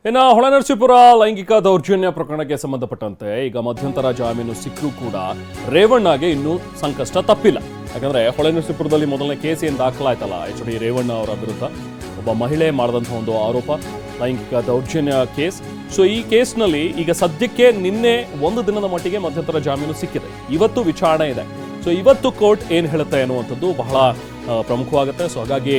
ಇನ್ನು ಹೊಳೆನರಸೀಪುರ ಲೈಂಗಿಕ ದೌರ್ಜನ್ಯ ಪ್ರಕರಣಕ್ಕೆ ಸಂಬಂಧಪಟ್ಟಂತೆ ಈಗ ಮಧ್ಯಂತರ ಜಾಮೀನು ಸಿಕ್ಕರೂ ಕೂಡ ರೇವಣ್ಣಗೆ ಇನ್ನೂ ಸಂಕಷ್ಟ ತಪ್ಪಿಲ್ಲ. ಯಾಕಂದ್ರೆ ಹೊಳೆನರಸೀಪುರದಲ್ಲಿ ಮೊದಲನೇ ಕೇಸ್ ಏನು ದಾಖಲಾಯ್ತಲ್ಲ ಎಚ್.ಡಿ. ರೇವಣ್ಣ ಅವರ ವಿರುದ್ಧ ಒಬ್ಬ ಮಹಿಳೆ ಮಾಡಿದಂತಹ ಒಂದು ಆರೋಪ ಲೈಂಗಿಕ ದೌರ್ಜನ್ಯ ಕೇಸ್. ಸೊ ಈ ಕೇಸ್ನಲ್ಲಿ ಈಗ ಸದ್ಯಕ್ಕೆ ನಿನ್ನೆ ಒಂದು ದಿನದ ಮಟ್ಟಿಗೆ ಮಧ್ಯಂತರ ಜಾಮೀನು ಸಿಕ್ಕಿದೆ. ಇವತ್ತು ವಿಚಾರಣೆ ಇದೆ. ಸೊ ಇವತ್ತು ಕೋರ್ಟ್ ಏನು ಹೇಳುತ್ತೆ ಅನ್ನುವಂಥದ್ದು ಬಹಳ ಪ್ರಮುಖವಾಗುತ್ತೆ. ಸೊ ಹಾಗಾಗಿ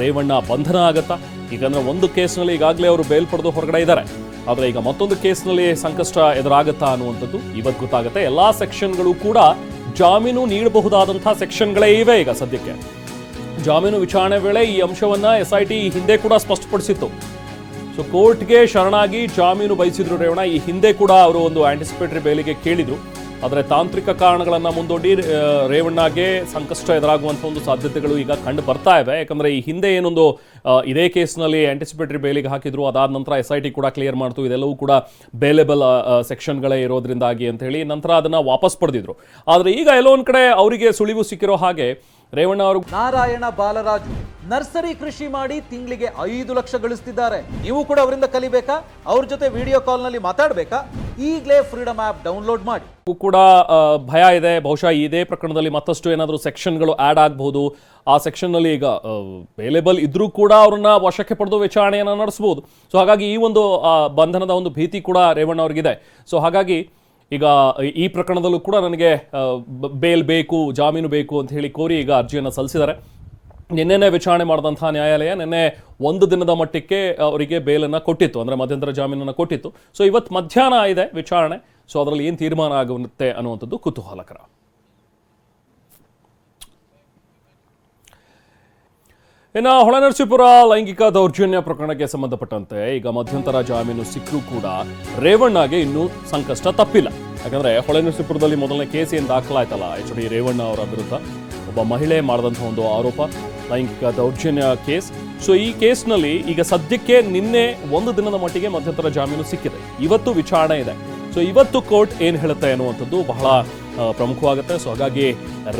ರೇವಣ್ಣ ಬಂಧನ ಆಗತ್ತಾ? ಈಗಂದ್ರೆ ಒಂದು ಕೇಸ್ನಲ್ಲಿ ಈಗಾಗಲೇ ಅವರು ಬೇಲ್ ಪಡೆದು ಹೊರಗಡೆ ಇದ್ದಾರೆ. ಆದರೆ ಈಗ ಮತ್ತೊಂದು ಕೇಸ್ನಲ್ಲಿ ಸಂಕಷ್ಟ ಎದುರಾಗುತ್ತಾ ಅನ್ನುವಂಥದ್ದು ಇವತ್ತು ಗೊತ್ತಾಗುತ್ತೆ. ಎಲ್ಲಾ ಸೆಕ್ಷನ್ಗಳು ಕೂಡ ಜಾಮೀನು ನೀಡಬಹುದಾದಂತಹ ಸೆಕ್ಷನ್ಗಳೇ ಇವೆ. ಈಗ ಸದ್ಯಕ್ಕೆ ಜಾಮೀನು ವಿಚಾರಣೆ ವೇಳೆ ಈ ಅಂಶವನ್ನ SIT ಹಿಂದೆ ಕೂಡ ಸ್ಪಷ್ಟಪಡಿಸಿತ್ತು. ಸೊ ಕೋರ್ಟ್ಗೆ ಶರಣಾಗಿ ಜಾಮೀನು ಬಯಸಿದ್ರು ರೇವಣ್ಣ. ಈ ಹಿಂದೆ ಕೂಡ ಅವರು ಒಂದು ಆಂಟಿಸಿಪೇಟರಿ ಬೇಲಿಗೆ ಕೇಳಿದ್ರು. ಆದರೆ ತಾಂತ್ರಿಕ ಕಾರಣಗಳನ್ನು ಮುಂದೊಡ್ಡಿ ರೇವಣ್ಣಗೆ ಸಂಕಷ್ಟ ಎದುರಾಗುವಂಥ ಒಂದು ಸಾಧ್ಯತೆಗಳು ಈಗ ಕಂಡು ಬರ್ತಾ ಇವೆ. ಯಾಕಂದರೆ ಈ ಹಿಂದೆ ಏನೊಂದು ಇದೇ ಕೇಸ್ನಲ್ಲಿ ಆಂಟಿಸಿಪೇಟರಿ ಬೇಲಿಗೆ ಹಾಕಿದ್ರು, ಅದಾದ ನಂತರ SIT ಕೂಡ ಕ್ಲಿಯರ್ ಮಾಡ್ತು. ಇದೆಲ್ಲವೂ ಕೂಡ ಬೇಲೆಬಲ್ ಸೆಕ್ಷನ್ಗಳೇ ಇರೋದ್ರಿಂದಾಗಿ ಅಂತ ಹೇಳಿ ನಂತರ ಅದನ್ನು ವಾಪಸ್ ಪಡೆದಿದ್ರು. ಆದರೆ ಈಗ ಎಲ್ಲೋ ಒಂದು ಕಡೆ ಅವರಿಗೆ ಸುಳಿವು ಸಿಕ್ಕಿರೋ ಹಾಗೆ ರೇವಣ್ಣ ಅವರು ನಾರಾಯಣ ಬಾಲರಾಜು ನರ್ಸರಿ ಕೃಷಿ ಮಾಡಿ ತಿಂಗಳಿಗೆ 5 ಲಕ್ಷ ಗಳಿಸ್ತಿದ್ದಾರೆ. ನೀವು ಕೂಡ ಅವರಿಂದ ಕಲಿಬೇಕಾ? ಅವ್ರ ಜೊತೆ ವಿಡಿಯೋ ಕಾಲ್ ನಲ್ಲಿ ಮಾತಾಡಬೇಕಾ? ಈಗಲೇ ಫ್ರೀಡಮ್ ಆಪ್ ಡೌನ್ಲೋಡ್ ಮಾಡಿ. ಕೂಡ ಭಯ ಇದೆ. ಬಹುಶಃ ಇದೇ ಪ್ರಕರಣದಲ್ಲಿ ಮತ್ತಷ್ಟು ಏನಾದರೂ ಸೆಕ್ಷನ್ಗಳು ಆ್ಯಡ್ ಆಗಬಹುದು. ಆ ಸೆಕ್ಷನ್ನಲ್ಲಿ ಈಗ ಅವೈಲೇಬಲ್ ಇದ್ರೂ ಕೂಡ ಅವ್ರನ್ನ ವಶಕ್ಕೆ ಪಡೆದು ವಿಚಾರಣೆಯನ್ನು ನಡೆಸಬಹುದು. ಸೊ ಹಾಗಾಗಿ ಈ ಒಂದು ಬಂಧನದ ಒಂದು ಭೀತಿ ಕೂಡ ರೇವಣ್ಣ ಅವ್ರಿಗಿದೆ. ಸೊ ಹಾಗಾಗಿ ಈಗ ಈ ಪ್ರಕರಣದಲ್ಲೂ ಕೂಡ ನನಗೆ ಬೇಲ್ ಬೇಕು, ಜಾಮೀನು ಬೇಕು ಅಂತ ಹೇಳಿ ಕೋರಿ ಈಗ ಅರ್ಜಿಯನ್ನು ಸಲ್ಲಿಸಿದ್ದಾರೆ. ನಿನ್ನೆನೇ ವಿಚಾರಣೆ ಮಾಡಿದಂಥ ನ್ಯಾಯಾಲಯ ನಿನ್ನೆ ಒಂದು ದಿನದ ಮಟ್ಟಕ್ಕೆ ಅವರಿಗೆ ಬೇಲನ್ನು ಕೊಟ್ಟಿತ್ತು, ಅಂದರೆ ಮಧ್ಯಂತರ ಜಾಮೀನನ್ನು ಕೊಟ್ಟಿತ್ತು. ಸೊ ಇವತ್ತು ಮಧ್ಯಾಹ್ನ ಇದೆ ವಿಚಾರಣೆ. ಸೊ ಅದರಲ್ಲಿ ಏನು ತೀರ್ಮಾನ ಆಗುತ್ತೆ ಅನ್ನುವಂಥದ್ದು ಕುತೂಹಲಕರ. ಇನ್ನು ಹೊಳೆನರಸೀಪುರ ಲೈಂಗಿಕ ದೌರ್ಜನ್ಯ ಪ್ರಕರಣಕ್ಕೆ ಸಂಬಂಧಪಟ್ಟಂತೆ ಈಗ ಮಧ್ಯಂತರ ಜಾಮೀನು ಸಿಕ್ಕರೂ ಕೂಡ ರೇವಣ್ಣಗೆ ಇನ್ನೂ ಸಂಕಷ್ಟ ತಪ್ಪಿಲ್ಲ. ಯಾಕಂದ್ರೆ ಹೊಳೆನರಸೀಪುರದಲ್ಲಿ ಮೊದಲನೇ ಕೇಸ್ ಏನು ದಾಖಲಾಯ್ತಲ್ಲ ಎಚ್.ಡಿ. ರೇವಣ್ಣ ಅವರ ವಿರುದ್ಧ ಒಬ್ಬ ಮಹಿಳೆ ಮಾಡಿದಂತಹ ಒಂದು ಆರೋಪ ಲೈಂಗಿಕ ದೌರ್ಜನ್ಯ ಕೇಸ್. ಸೊ ಈ ಕೇಸ್ನಲ್ಲಿ ಈಗ ಸದ್ಯಕ್ಕೆ ನಿನ್ನೆ ಒಂದು ದಿನದ ಮಟ್ಟಿಗೆ ಮಧ್ಯಂತರ ಜಾಮೀನು ಸಿಕ್ಕಿದೆ. ಇವತ್ತು ವಿಚಾರಣೆ ಇದೆ. ಸೊ ಇವತ್ತು ಕೋರ್ಟ್ ಏನು ಹೇಳುತ್ತೆ ಅನ್ನುವಂಥದ್ದು ಬಹಳ ಪ್ರಮುಖವಾಗುತ್ತೆ. ಸೊ ಹಾಗಾಗಿ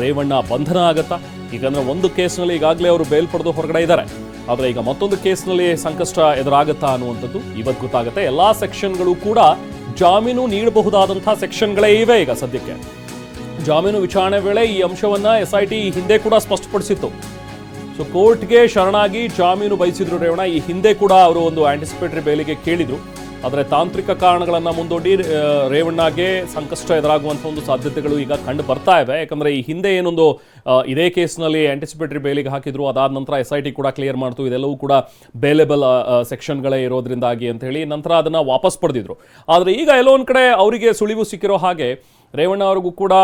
ರೇವಣ್ಣ ಬಂಧನ ಆಗತ್ತಾ? ಈಗಂದ್ರೆ ಒಂದು ಕೇಸ್ನಲ್ಲಿ ಈಗಾಗಲೇ ಅವರು ಬೇಲ್ ಪಡೆದು ಹೊರಗಡೆ ಇದ್ದಾರೆ. ಆದರೆ ಈಗ ಮತ್ತೊಂದು ಕೇಸ್ನಲ್ಲಿ ಸಂಕಷ್ಟ ಎದುರಾಗುತ್ತಾ ಅನ್ನುವಂಥದ್ದು ಇವತ್ತು ಗೊತ್ತಾಗುತ್ತೆ. ಎಲ್ಲಾ ಸೆಕ್ಷನ್ಗಳು ಕೂಡ ಜಾಮೀನು ನೀಡಬಹುದಾದಂತಹ ಸೆಕ್ಷನ್ಗಳೇ ಇವೆ. ಈಗ ಸದ್ಯಕ್ಕೆ ಜಾಮೀನು ವಿಚಾರಣೆ ವೇಳೆ ಈ ಅಂಶವನ್ನ SIT ಹಿಂದೆ ಕೂಡ ಸ್ಪಷ್ಟಪಡಿಸಿತ್ತು. ಸೊ ಕೋರ್ಟ್ಗೆ ಶರಣಾಗಿ ಜಾಮೀನು ಬಯಸಿದ್ರು ರೇವಣ್ಣ. ಈ ಹಿಂದೆ ಕೂಡ ಅವರು ಒಂದು ಆಂಟಿಸಿಪೇಟರಿ ಬೇಲಿಗೆ ಕೇಳಿದ್ರು. ಆದರೆ ತಾಂತ್ರಿಕ ಕಾರಣಗಳನ್ನು ಮುಂದೊಡ್ಡಿ ರೇವಣ್ಣಗೆ ಸಂಕಷ್ಟ ಎದುರಾಗುವಂಥ ಒಂದು ಸಾಧ್ಯತೆಗಳು ಈಗ ಕಂಡು ಬರ್ತಾ ಇವೆ. ಯಾಕಂದರೆ ಈ ಹಿಂದೆ ಏನೊಂದು ಇದೇ ಕೇಸ್ನಲ್ಲಿ ಆಂಟಿಸಿಪೇಟರಿ ಬೇಲಿಗೆ ಹಾಕಿದ್ರು, ಅದಾದ ನಂತರ SIT ಕೂಡ ಕ್ಲಿಯರ್ ಮಾಡ್ತು. ಇದೆಲ್ಲವೂ ಕೂಡ ಬೇಲೆಬಲ್ ಸೆಕ್ಷನ್ಗಳೇ ಇರೋದ್ರಿಂದಾಗಿ ಅಂತ ಹೇಳಿ ನಂತರ ಅದನ್ನು ವಾಪಸ್ ಪಡೆದಿದ್ರು. ಆದರೆ ಈಗ ಎಲ್ಲೋ ಒಂದು ಕಡೆ ಅವರಿಗೆ ಸುಳಿವು ಸಿಕ್ಕಿರೋ ಹಾಗೆ ರೇವಣ್ಣ ಅವ್ರಿಗೂ ಕೂಡ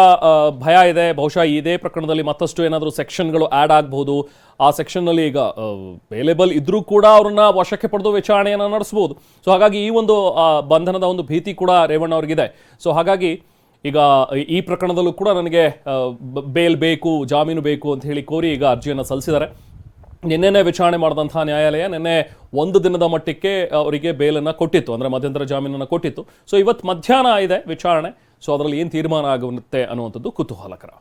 ಭಯ ಇದೆ. ಬಹುಶಃ ಇದೇ ಪ್ರಕರಣದಲ್ಲಿ ಮತ್ತಷ್ಟು ಏನಾದರೂ ಸೆಕ್ಷನ್ಗಳು ಆ್ಯಡ್ ಆಗಬಹುದು. ಆ ಸೆಕ್ಷನ್ನಲ್ಲಿ ಈಗ ಅವೈಲೇಬಲ್ ಇದ್ರೂ ಕೂಡ ಅವ್ರನ್ನ ವಶಕ್ಕೆ ಪಡೆದು ವಿಚಾರಣೆಯನ್ನು ನಡೆಸಬಹುದು. ಸೊ ಹಾಗಾಗಿ ಈ ಒಂದು ಬಂಧನದ ಒಂದು ಭೀತಿ ಕೂಡ ರೇವಣ್ಣ ಅವ್ರಿಗಿದೆ. ಸೊ ಹಾಗಾಗಿ ಈಗ ಈ ಪ್ರಕರಣದಲ್ಲೂ ಕೂಡ ನನಗೆ ಬೇಲ್ ಬೇಕು, ಜಾಮೀನು ಬೇಕು ಅಂತ ಹೇಳಿ ಕೋರಿ ಈಗ ಅರ್ಜಿಯನ್ನು ಸಲ್ಲಿಸಿದ್ದಾರೆ. ನಿನ್ನೆನೇ ವಿಚಾರಣೆ ಮಾಡಿದಂಥ ನ್ಯಾಯಾಲಯ ನಿನ್ನೆ ಒಂದು ದಿನದ ಮಟ್ಟಕ್ಕೆ ಅವರಿಗೆ ಬೇಲನ್ನು ಕೊಟ್ಟಿತ್ತು, ಅಂದರೆ ಮಧ್ಯಂತರ ಜಾಮೀನನ್ನು ಕೊಟ್ಟಿತ್ತು. ಸೊ ಇವತ್ತು ಮಧ್ಯಾಹ್ನ ಇದೆ ವಿಚಾರಣೆ. ಸೊ ಅದರಲ್ಲಿ ಏನು ತೀರ್ಮಾನ ಆಗುತ್ತೆ ಅನ್ನುವಂಥದ್ದು ಕುತೂಹಲಕರ.